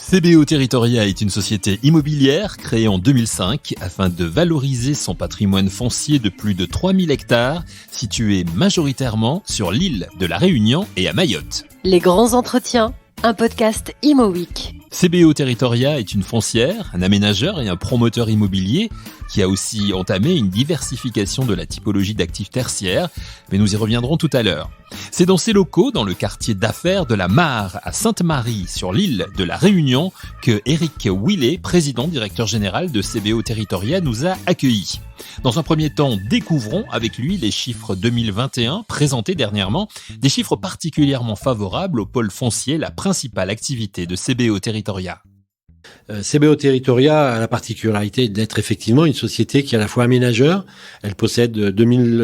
CBO Territoria est une société immobilière créée en 2005 afin de valoriser son patrimoine foncier de plus de 3000 hectares situé majoritairement sur l'île de la Réunion et à Mayotte. Les grands entretiens, un podcast Imo Week. CBO Territoria est une foncière, un aménageur et un promoteur immobilier qui a aussi entamé une diversification de la typologie d'actifs tertiaires, mais nous y reviendrons tout à l'heure. C'est dans ses locaux, dans le quartier d'affaires de la Mare à Sainte-Marie, sur l'île de la Réunion, que Éric Willet, président directeur général de CBO Territoria, nous a accueillis. Dans un premier temps, découvrons avec lui les chiffres 2021 présentés dernièrement, des chiffres particulièrement favorables au pôle foncier, la principale activité de CBO Territoria. CBO Territoria a la particularité d'être effectivement une société qui est à la fois aménageur. Elle possède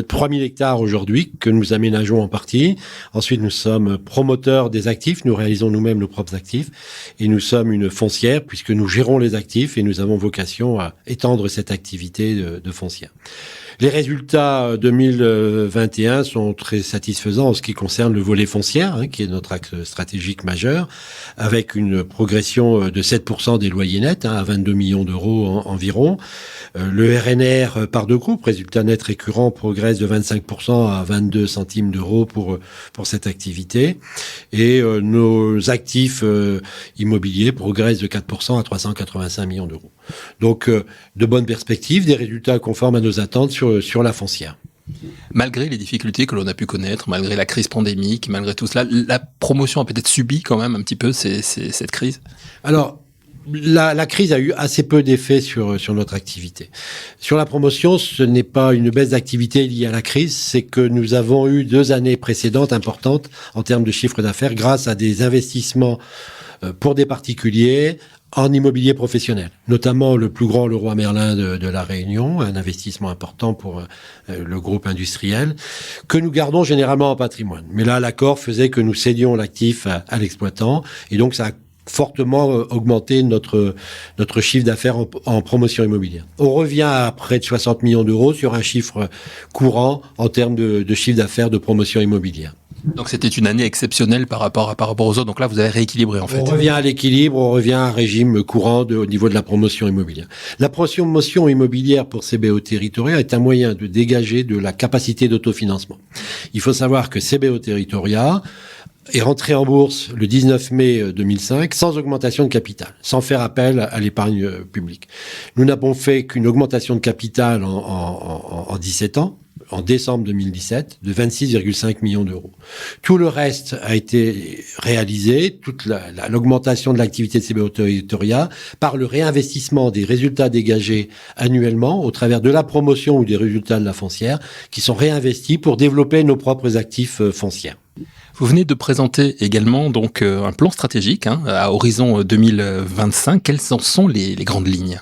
3000 hectares aujourd'hui que nous aménageons en partie. Ensuite, nous sommes promoteurs des actifs. Nous réalisons nous-mêmes nos propres actifs. Et nous sommes une foncière puisque nous gérons les actifs et nous avons vocation à étendre cette activité de foncière. Les résultats 2021 sont très satisfaisants en ce qui concerne le volet foncière, qui est notre axe stratégique majeur, avec une progression de 7% des loyers nets, à 22 millions d'euros environ. Le RNR par deux groupes, résultat net récurrent, progresse de 25% à 22 centimes d'euros pour cette activité. Et nos actifs immobiliers progressent de 4% à 385 millions d'euros. Donc, de bonnes perspectives, des résultats conformes à nos attentes sur la foncière. Malgré les difficultés que l'on a pu connaître, malgré la crise pandémique, malgré tout cela, la promotion a peut-être subi quand même un petit peu cette crise. Alors, la crise a eu assez peu d'effet sur notre activité. Sur la promotion, ce n'est pas une baisse d'activité liée à la crise, c'est que nous avons eu 2 années précédentes importantes en termes de chiffre d'affaires grâce à des investissements pour des particuliers en immobilier professionnel, notamment le plus grand Leroy Merlin de la Réunion, un investissement important pour le groupe industriel, que nous gardons généralement en patrimoine. Mais là, l'accord faisait que nous cédions l'actif à l'exploitant, et donc ça a fortement augmenté notre chiffre d'affaires en promotion immobilière. On revient à près de 60 millions d'euros sur un chiffre courant en termes de chiffre d'affaires de promotion immobilière. Donc c'était une année exceptionnelle par rapport aux autres. Donc là, vous avez rééquilibré en fait. On revient à l'équilibre, on revient à un régime courant au niveau de la promotion immobilière. La promotion immobilière pour CBO Territoria est un moyen de dégager de la capacité d'autofinancement. Il faut savoir que CBO Territoria est rentré en bourse le 19 mai 2005 sans augmentation de capital, sans faire appel à l'épargne publique. Nous n'avons fait qu'une augmentation de capital en 17 ans, en décembre 2017, de 26,5 millions d'euros. Tout le reste a été réalisé, toute l'augmentation de l'activité de CBO Territoria, par le réinvestissement des résultats dégagés annuellement au travers de la promotion ou des résultats de la foncière, qui sont réinvestis pour développer nos propres actifs fonciers. Vous venez de présenter également donc un plan stratégique à horizon 2025. Quelles en sont les grandes lignes ?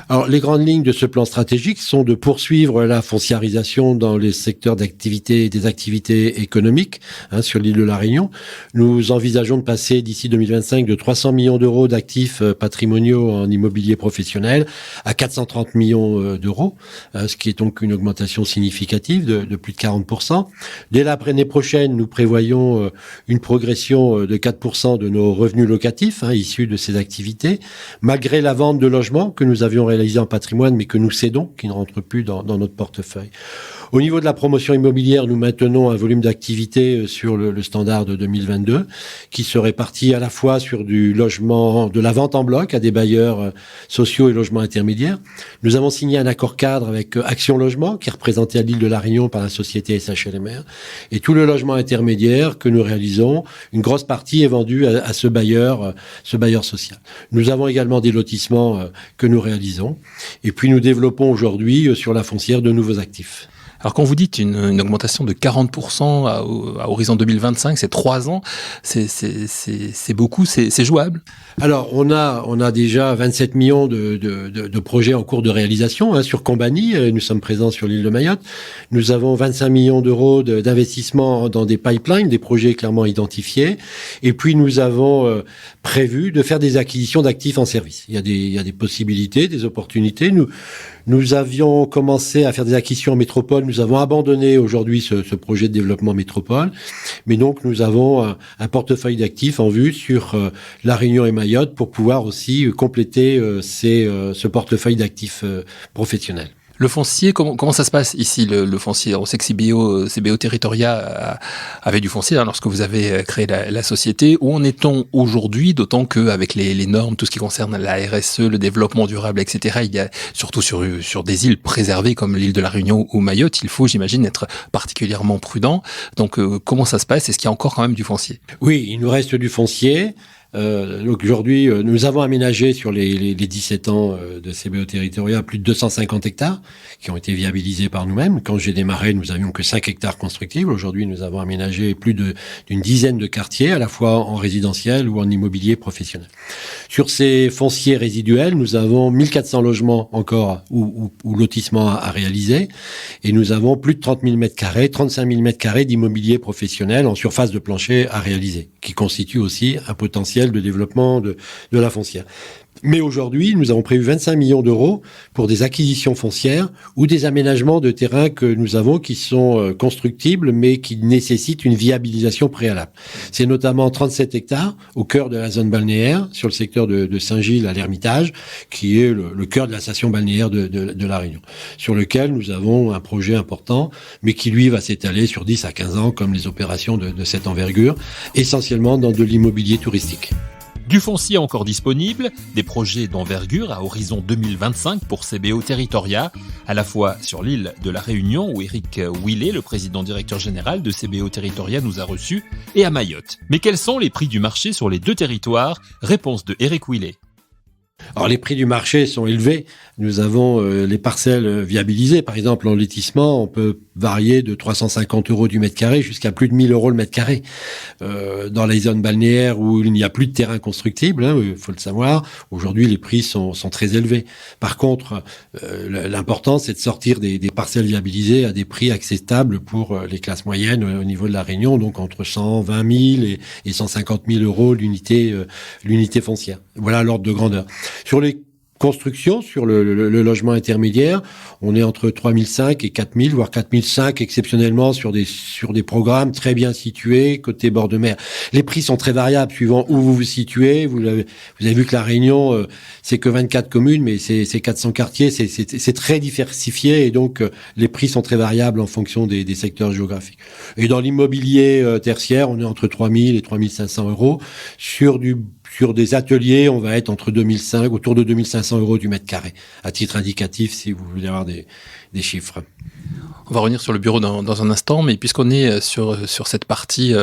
Alors, les grandes lignes de ce plan stratégique sont de poursuivre la fonciarisation dans les secteurs d'activité, des activités économiques sur l'île de la Réunion. Nous envisageons de passer d'ici 2025 de 300 millions d'euros d'actifs patrimoniaux en immobilier professionnel à 430 millions d'euros, ce qui est donc une augmentation significative de plus de 40%. Dès l'année prochaine, nous prévoyons une progression de 4% de nos revenus locatifs issus de ces activités, malgré la vente de logements que nous avions réalisés en patrimoine, mais que nous cédons, qui ne rentrent plus dans notre portefeuille. Au niveau de la promotion immobilière, nous maintenons un volume d'activité sur le standard de 2022, qui se répartit à la fois sur du logement, de la vente en bloc à des bailleurs sociaux et logements intermédiaires. Nous avons signé un accord cadre avec Action Logement, qui est représenté à l'île de la Réunion par la société SHLMR. Et tout le logement intermédiaire que nous réalisons, une grosse partie est vendue à ce bailleur social. Nous avons également des lotissements que nous réalisons. Et puis nous développons aujourd'hui sur la foncière de nouveaux actifs. Alors quand vous dites une augmentation de 40% à horizon 2025, c'est 3 ans, c'est beaucoup, c'est jouable? Alors on a déjà 27 millions de projets en cours de réalisation sur Combani. Nous sommes présents sur l'île de Mayotte. Nous avons 25 millions d'euros d'investissement dans des pipelines, des projets clairement identifiés. Et puis nous avons prévu de faire des acquisitions d'actifs en service. Il y a des possibilités, des opportunités. Nous avions commencé à faire des acquisitions en métropole. Nous avons abandonné aujourd'hui ce projet de développement métropole. Mais donc, nous avons un portefeuille d'actifs en vue sur La Réunion et Mayotte pour pouvoir aussi compléter ce portefeuille d'actifs professionnels. Le foncier, comment ça se passe ici, le foncier? On sait que CBO Territoria avait du foncier lorsque vous avez créé la société. Où en est-on aujourd'hui? D'autant qu'avec les normes, tout ce qui concerne la RSE, le développement durable, etc., il y a surtout sur des îles préservées comme l'île de la Réunion ou Mayotte, il faut, j'imagine, être particulièrement prudent. Donc, comment ça se passe? Est-ce qu'il y a encore quand même du foncier? Oui, il nous reste du foncier. Donc aujourd'hui, nous avons aménagé sur les 17 ans de CBO Territoria plus de 250 hectares qui ont été viabilisés par nous-mêmes. Quand j'ai démarré, nous avions que 5 hectares constructibles. Aujourd'hui, nous avons aménagé plus d'une dizaine de quartiers, à la fois en résidentiel ou en immobilier professionnel. Sur ces fonciers résiduels, nous avons 1400 logements encore ou lotissements à réaliser et nous avons plus de 30 000 m², 35 000 m² d'immobilier professionnel en surface de plancher à réaliser, qui constitue aussi un potentiel de développement de la foncière. Mais aujourd'hui, nous avons prévu 25 millions d'euros pour des acquisitions foncières ou des aménagements de terrains que nous avons qui sont constructibles mais qui nécessitent une viabilisation préalable. C'est notamment 37 hectares au cœur de la zone balnéaire sur le secteur de Saint-Gilles à l'Ermitage, qui est le cœur de la station balnéaire de La Réunion, sur lequel nous avons un projet important mais qui lui va s'étaler sur 10 à 15 ans comme les opérations de cette envergure, essentiellement dans de l'immobilier touristique. Du foncier encore disponible, des projets d'envergure à horizon 2025 pour CBO Territoria, à la fois sur l'île de la Réunion où Eric Willet, le président directeur général de CBO Territoria, nous a reçus, et à Mayotte. Mais quels sont les prix du marché sur les deux territoires? Réponse de Eric Willet. Alors les prix du marché sont élevés. Nous avons les parcelles viabilisées. Par exemple, en lotissement, on peut varier de 350 € du mètre carré jusqu'à plus de 1000 € le mètre carré. Dans les zones balnéaires où il n'y a plus de terrain constructible, il faut le savoir, aujourd'hui les prix sont très élevés. Par contre, l'important c'est de sortir des parcelles viabilisées à des prix acceptables pour les classes moyennes au niveau de la Réunion, donc entre 120 000 et 150 000 € l'unité foncière. Voilà l'ordre de grandeur. Sur les construction sur le logement intermédiaire, on est entre 3005 et 4000, voire 4005 exceptionnellement sur des programmes très bien situés côté bord de mer. Les prix sont très variables suivant où vous vous situez. Vous avez vu que la Réunion, c'est que 24 communes, mais c'est 400 quartiers, c'est très diversifié et donc les prix sont très variables en fonction des secteurs géographiques. Et dans l'immobilier tertiaire, on est entre 3000 et 3500 € sur des ateliers, on va être autour de 2500 € du mètre carré, à titre indicatif, si vous voulez avoir des chiffres. On va revenir sur le bureau dans un instant, mais puisqu'on est sur cette partie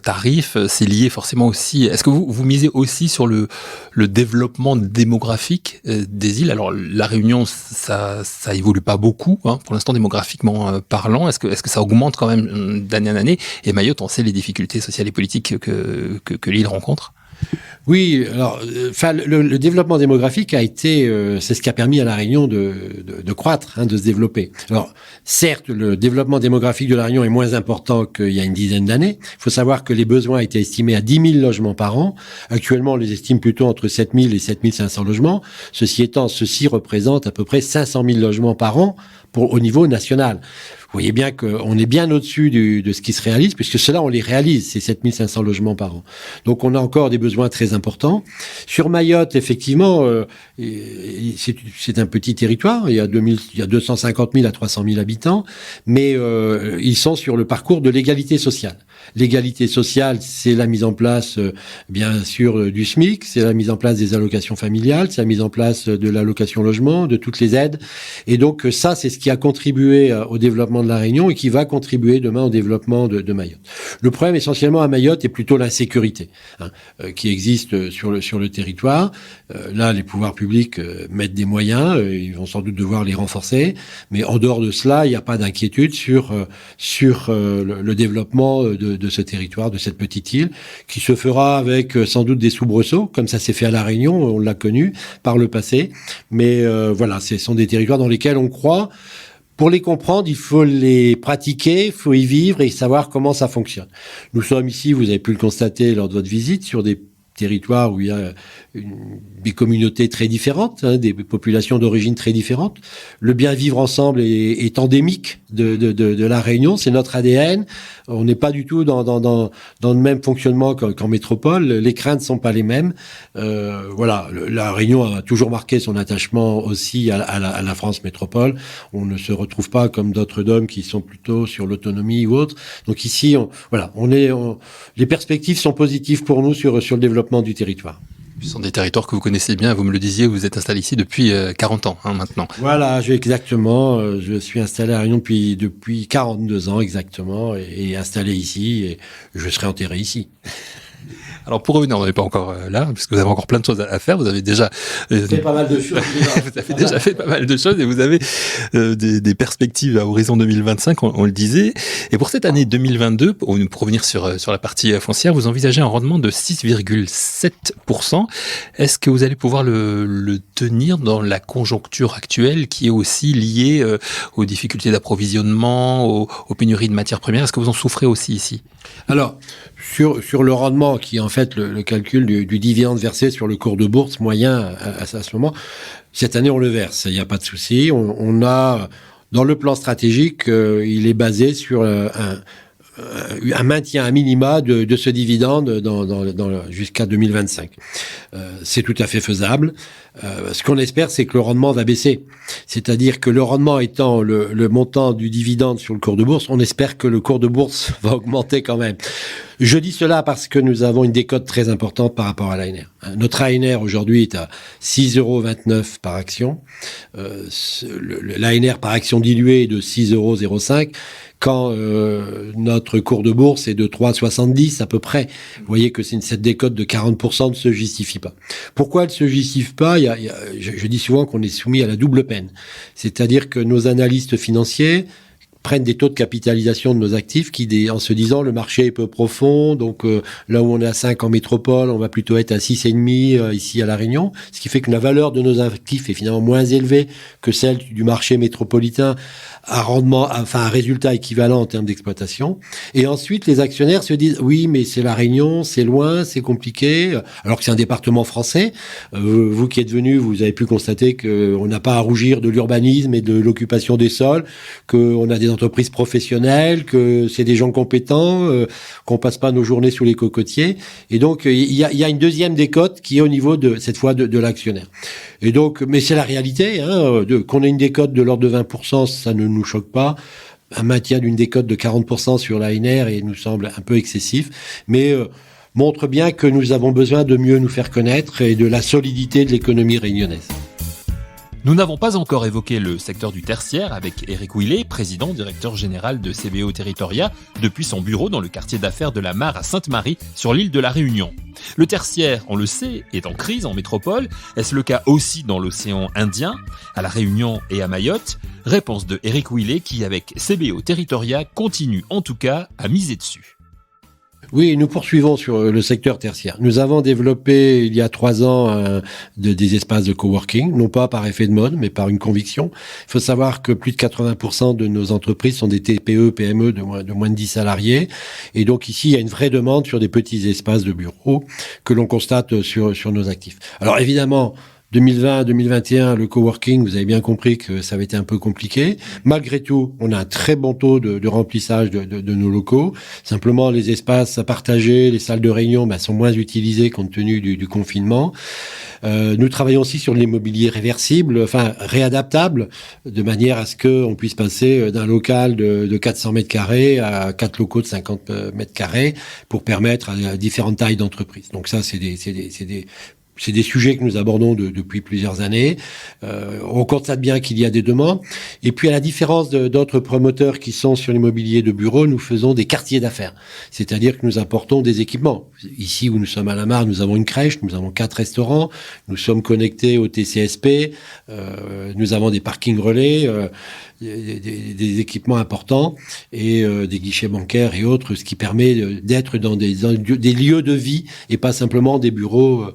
tarif, c'est lié forcément aussi. Est-ce que vous misez aussi sur le développement démographique des îles? Alors la Réunion, ça évolue pas beaucoup, pour l'instant démographiquement parlant. Est-ce que ça augmente quand même d'année en année? Et Mayotte, on sait les difficultés sociales et politiques que l'île rencontre. Oui, alors, le développement démographique a été, c'est ce qui a permis à la Réunion de croître, de se développer. Alors, certes, le développement démographique de la Réunion est moins important qu'il y a une dizaine d'années. Il faut savoir que les besoins étaient estimés à 10 000 logements par an. Actuellement, on les estime plutôt entre 7 000 et 7 500 logements. Ceci représente à peu près 500 000 logements par an au niveau national. Vous voyez bien qu'on est bien au-dessus de ce qui se réalise, puisque cela, on les réalise, ces 7500 logements par an. Donc, on a encore des besoins très importants. Sur Mayotte, effectivement, c'est un petit territoire. Il y a 250 000 à 300 000 habitants, mais ils sont sur le parcours de l'égalité sociale. L'égalité sociale, c'est la mise en place, bien sûr, du SMIC, c'est la mise en place des allocations familiales, c'est la mise en place de l'allocation logement, de toutes les aides. Et donc, ça, c'est ce qui a contribué au développement de la Réunion et qui va contribuer demain au développement de Mayotte. Le problème essentiellement à Mayotte est plutôt l'insécurité qui existe sur le territoire. Là, les pouvoirs publics mettent des moyens, ils vont sans doute devoir les renforcer, mais en dehors de cela, il n'y a pas d'inquiétude sur le développement de ce territoire, de cette petite île, qui se fera avec sans doute des soubresauts, comme ça s'est fait à La Réunion, on l'a connu par le passé, mais voilà, ce sont des territoires dans lesquels on croit. Pour les comprendre, il faut les pratiquer, il faut y vivre et savoir comment ça fonctionne. Nous sommes ici, vous avez pu le constater lors de votre visite, sur des territoire où il y a des communautés très différentes, des populations d'origine très différentes. Le bien vivre ensemble est endémique de la Réunion, c'est notre ADN. On n'est pas du tout dans le même fonctionnement qu'en métropole. Les craintes sont pas les mêmes. Voilà, la Réunion a toujours marqué son attachement aussi à la France métropole. On ne se retrouve pas comme d'autres DOM qui sont plutôt sur l'autonomie ou autre. Donc ici, les perspectives sont positives pour nous sur le développement du territoire. Ce sont des territoires que vous connaissez bien, vous me le disiez, vous êtes installé ici depuis 40 ans maintenant. Voilà, exactement. Je suis installé à Réunion depuis 42 ans exactement et installé ici et je serai enterré ici. Alors pour revenir, on n'est pas encore là, puisque vous avez encore plein de choses à faire. Vous avez déjà fait pas mal de choses. Vous avez déjà fait pas mal de choses et vous avez des perspectives à horizon 2025, on le disait. Et pour cette année 2022, pour revenir sur la partie foncière, vous envisagez un rendement de 6,7%. Est-ce que vous allez pouvoir le tenir dans la conjoncture actuelle qui est aussi liée aux difficultés d'approvisionnement, aux pénuries de matières premières? Est-ce que vous en souffrez aussi ici? Alors, sur le rendement, qui est en fait le calcul du dividende versé sur le cours de bourse moyen à ce moment, cette année on le verse, il n'y a pas de souci. On a, dans le plan stratégique, il est basé sur un maintien à minima de ce dividende jusqu'à 2025. C'est tout à fait faisable. Ce qu'on espère, c'est que le rendement va baisser. C'est-à-dire que le rendement étant le montant du dividende sur le cours de bourse, on espère que le cours de bourse va augmenter quand même. Je dis cela parce que nous avons une décote très importante par rapport à l'ANR. Notre ANR aujourd'hui est à 6,29 € par action. L'ANR par action diluée est de 6,05 € quand notre cours de bourse est de 3,70 à peu près. Vous voyez que cette décote de 40% ne se justifie pas. Pourquoi elle ne se justifie pas? Je dis souvent qu'on est soumis à la double peine. C'est-à-dire que nos analystes financiers prennent des taux de capitalisation de nos actifs en se disant le marché est peu profond, donc là où on est à 5 en métropole, on va plutôt être à 6,5 ici à La Réunion, ce qui fait que la valeur de nos actifs est finalement moins élevée que celle du marché métropolitain à résultat équivalent en termes d'exploitation. Et ensuite, les actionnaires se disent oui, mais c'est La Réunion, c'est loin, c'est compliqué, alors que c'est un département français. Vous qui êtes venus, vous avez pu constater qu'on n'a pas à rougir de l'urbanisme et de l'occupation des sols, qu'on a des entreprises professionnelles, que c'est des gens compétents, qu'on passe pas nos journées sous les cocotiers. Et donc, il y a une deuxième décote qui est au niveau cette fois de l'actionnaire. Et donc, mais c'est la réalité, qu'on ait une décote de l'ordre de 20%, ça ne nous choque pas. Un maintien d'une décote de 40% sur l'ANR nous semble un peu excessif, mais montre bien que nous avons besoin de mieux nous faire connaître et de la solidité de l'économie réunionnaise. Nous n'avons pas encore évoqué le secteur du tertiaire avec Éric Ouillet, président directeur général de CBO Territoria, depuis son bureau dans le quartier d'affaires de la Mare à Sainte-Marie, sur l'île de la Réunion. Le tertiaire, on le sait, est en crise en métropole. Est-ce le cas aussi dans l'océan Indien, à la Réunion et à Mayotte? Réponse de Éric Ouillet qui, avec CBO Territoria, continue en tout cas à miser dessus. Oui, nous poursuivons sur le secteur tertiaire. Nous avons développé il y a 3 ans des espaces de coworking, non pas par effet de mode, mais par une conviction. Il faut savoir que plus de 80% de nos entreprises sont des TPE, PME de moins de 10 salariés. Et donc ici, il y a une vraie demande sur des petits espaces de bureaux que l'on constate sur nos actifs. Alors évidemment, 2020-2021, le coworking, vous avez bien compris que ça avait été un peu compliqué. Malgré tout, on a un très bon taux de remplissage de nos locaux. Simplement, les espaces à partager, les salles de réunion, sont moins utilisés compte tenu du confinement. Nous travaillons aussi sur l'immobilier réversible, réadaptable, de manière à ce qu'on puisse passer d'un local de 400 mètres carrés à 4 locaux de 50 mètres carrés pour permettre à différentes tailles d'entreprises. Donc ça, c'est des sujets que nous abordons depuis plusieurs années. On constate bien qu'il y a des demandes. Et puis, à la différence d'autres promoteurs qui sont sur l'immobilier de bureau, nous faisons des quartiers d'affaires. C'est-à-dire que nous apportons des équipements. Ici où nous sommes à la Mare, nous avons une crèche, nous avons 4 restaurants, nous sommes connectés au TCSP, nous avons des parkings relais. des équipements importants et des guichets bancaires et autres, ce qui permet d'être dans des lieux de vie et pas simplement des bureaux.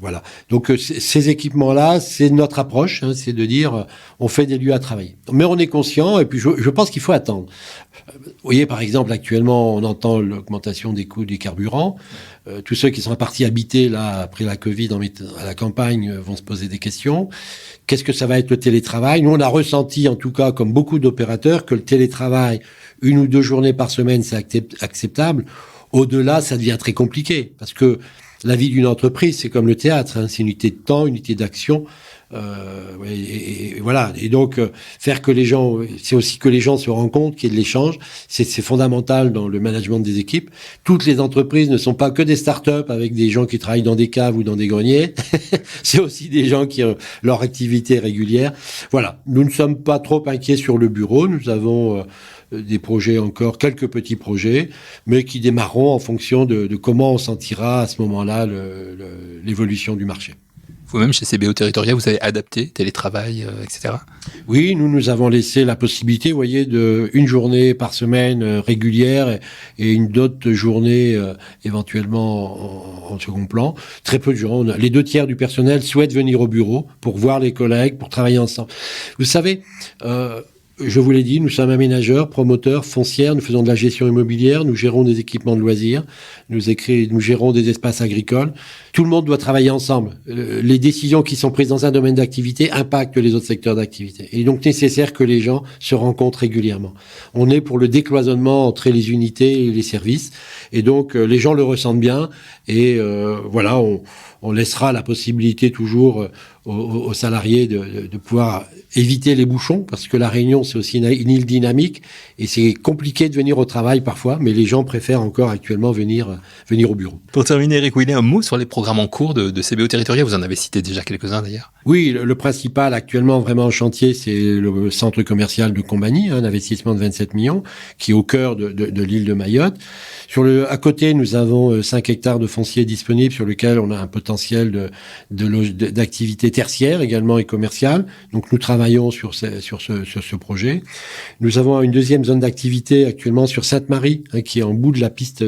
Voilà. Donc ces équipements-là, c'est notre approche, hein, c'est de dire on fait des lieux à travailler. Mais on est conscient, et puis je pense qu'il faut attendre. Vous voyez, par exemple, actuellement, on entend l'augmentation des coûts des carburants. Tous ceux qui sont partis habiter là après la Covid à la campagne vont se poser des questions. Qu'est-ce que ça va être le télétravail? Nous, on a ressenti, en tout cas, comme beaucoup d'opérateurs, que le télétravail, 1 ou 2 journées par semaine, c'est acceptable. Au-delà, ça devient très compliqué, parce que la vie d'une entreprise, c'est comme le théâtre, hein, c'est une unité de temps, une unité d'action. Et voilà. Et donc, faire que les gens, c'est aussi que les gens se rendent compte qu'il y ait de l'échange. C'est fondamental dans le management des équipes. Toutes les entreprises ne sont pas que des start-up avec des gens qui travaillent dans des caves ou dans des greniers. C'est aussi des gens qui ont leur activité régulière. Voilà. Nous ne sommes pas trop inquiets sur le bureau. Nous avons des projets encore, quelques petits projets, mais qui démarreront en fonction de comment on sentira à ce moment-là l'évolution du marché. Vous-même, chez CBO Territoria, vous avez adapté télétravail, etc. Oui, nous avons laissé la possibilité, vous voyez, de une journée par semaine régulière et une autre journée éventuellement en second plan. Très peu de gens. Les 2 tiers du personnel souhaitent venir au bureau pour voir les collègues, pour travailler ensemble. Vous savez, je vous l'ai dit, nous sommes aménageurs, promoteurs, foncières, nous faisons de la gestion immobilière, nous gérons des équipements de loisirs, nous gérons des espaces agricoles. Tout le monde doit travailler ensemble. Les décisions qui sont prises dans un domaine d'activité impactent les autres secteurs d'activité. Il est donc nécessaire que les gens se rencontrent régulièrement. On est pour le décloisonnement entre les unités et les services. Et donc, les gens le ressentent bien. Et voilà, on laissera la possibilité toujours aux salariés de pouvoir éviter les bouchons, parce que la Réunion, c'est aussi une île dynamique, et c'est compliqué de venir au travail parfois, mais les gens préfèrent encore actuellement venir au bureau. Pour terminer, Eric Ouillet, un mot sur les programmes en cours de CBO Territoria. Vous en avez cité déjà quelques-uns d'ailleurs. Oui, le principal actuellement vraiment en chantier, c'est le centre commercial de Combagny, un investissement de 27 millions, qui est au cœur de l'île de Mayotte. À côté, nous avons 5 hectares de foncier disponibles sur lequel on a un potentiel d'activité tertiaire également et commerciale. Donc nous travaillons sur ce projet. Nous avons une deuxième zone d'activité actuellement sur Sainte-Marie, hein, qui est en bout de la piste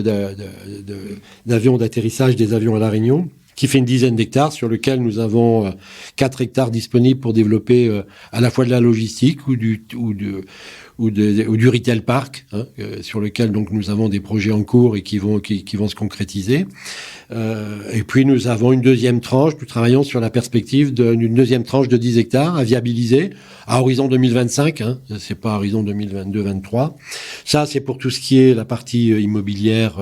d'avion d'atterrissage des avions à La Réunion, qui fait une dizaine d'hectares, sur lequel nous avons 4 hectares disponibles pour développer à la fois de la logistique ou du retail park, hein, sur lequel donc nous avons des projets en cours et qui vont se concrétiser. Et puis nous avons une deuxième tranche. Nous travaillons sur la perspective d'une deuxième tranche de 10 hectares à viabiliser à horizon 2025. Hein, c'est pas horizon 2022-23. Ça, c'est pour tout ce qui est la partie immobilière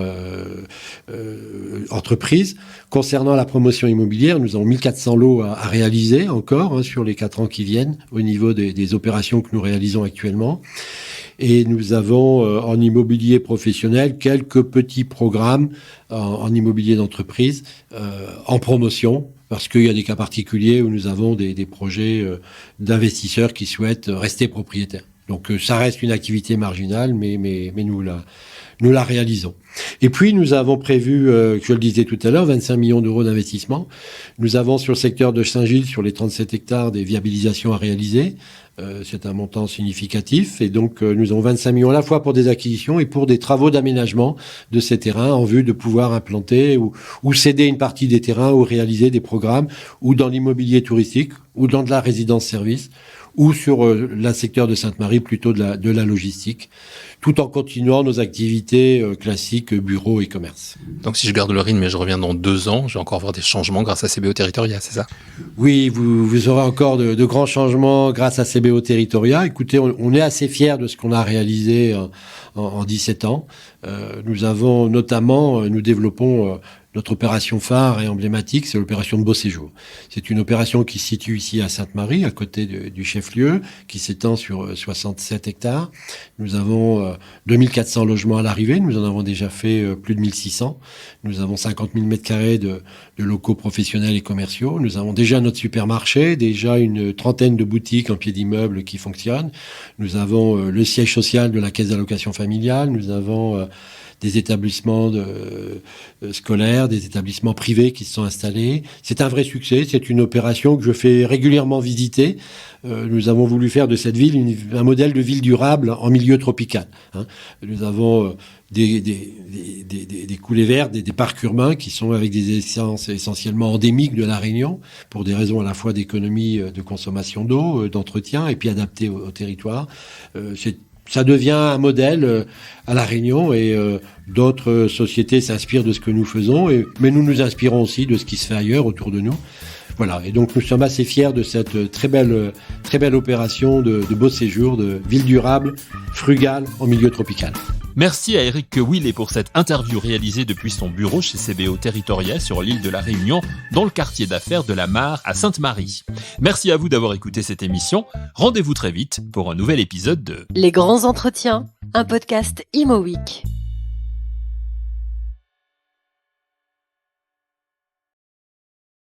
entreprise. Concernant la promotion immobilière, nous avons 1400 lots à réaliser encore, hein, sur les 4 ans qui viennent au niveau des opérations que nous réalisons actuellement. Et nous avons en immobilier professionnel quelques petits programmes en immobilier d'entreprise en promotion, parce qu'il y a des cas particuliers où nous avons des projets d'investisseurs qui souhaitent rester propriétaires. Donc ça reste une activité marginale, mais nous la réalisons. Et puis, nous avons prévu, je le disais tout à l'heure, 25 millions d'euros d'investissement. Nous avons sur le secteur de Saint-Gilles, sur les 37 hectares, des viabilisations à réaliser. C'est un montant significatif. Et donc, nous avons 25 millions à la fois pour des acquisitions et pour des travaux d'aménagement de ces terrains en vue de pouvoir implanter ou céder une partie des terrains ou réaliser des programmes ou dans l'immobilier touristique ou dans de la résidence-service ou sur le secteur de Sainte-Marie, plutôt de la logistique, tout en continuant nos activités classiques, bureaux et commerce. Donc si je garde le rythme, mais je reviens dans 2 ans, je vais encore voir des changements grâce à CBO Territoria, c'est ça? Oui, vous aurez encore de grands changements grâce à CBO Territoria. Écoutez, on est assez fiers de ce qu'on a réalisé en 17 ans. Nous avons notamment, nous développons notre opération phare et emblématique, c'est l'opération de Beau Séjour. C'est une opération qui se situe ici à Sainte-Marie, à côté du chef-lieu, qui s'étend sur 67 hectares. Nous avons 2400 logements à l'arrivée, nous en avons déjà fait plus de 1600. Nous avons 50 000 mètres carrés de locaux professionnels et commerciaux. Nous avons déjà notre supermarché, déjà une trentaine de boutiques en pied d'immeuble qui fonctionnent. Nous avons le siège social de la Caisse d'allocation familiale. Nous avons des établissements scolaires, des établissements privés qui se sont installés. C'est un vrai succès, c'est une opération que je fais régulièrement visiter. Nous avons voulu faire de cette ville un modèle de ville durable en milieu tropical. Nous avons des coulées vertes, des parcs urbains qui sont avec des essences essentiellement endémiques de La Réunion, pour des raisons à la fois d'économie de consommation d'eau, d'entretien, et puis adaptées au territoire. Ça devient un modèle à La Réunion, et d'autres sociétés s'inspirent de ce que nous faisons, mais nous nous inspirons aussi de ce qui se fait ailleurs autour de nous. Voilà, et donc nous sommes assez fiers de cette très belle opération de beau séjour, de ville durable, frugale, en milieu tropical. Merci à Eric Kewilé pour cette interview réalisée depuis son bureau chez CBO Territoria sur l'île de la Réunion, dans le quartier d'affaires de la Mare à Sainte-Marie. Merci à vous d'avoir écouté cette émission. Rendez-vous très vite pour un nouvel épisode de Les grands entretiens, un podcast Imo Week.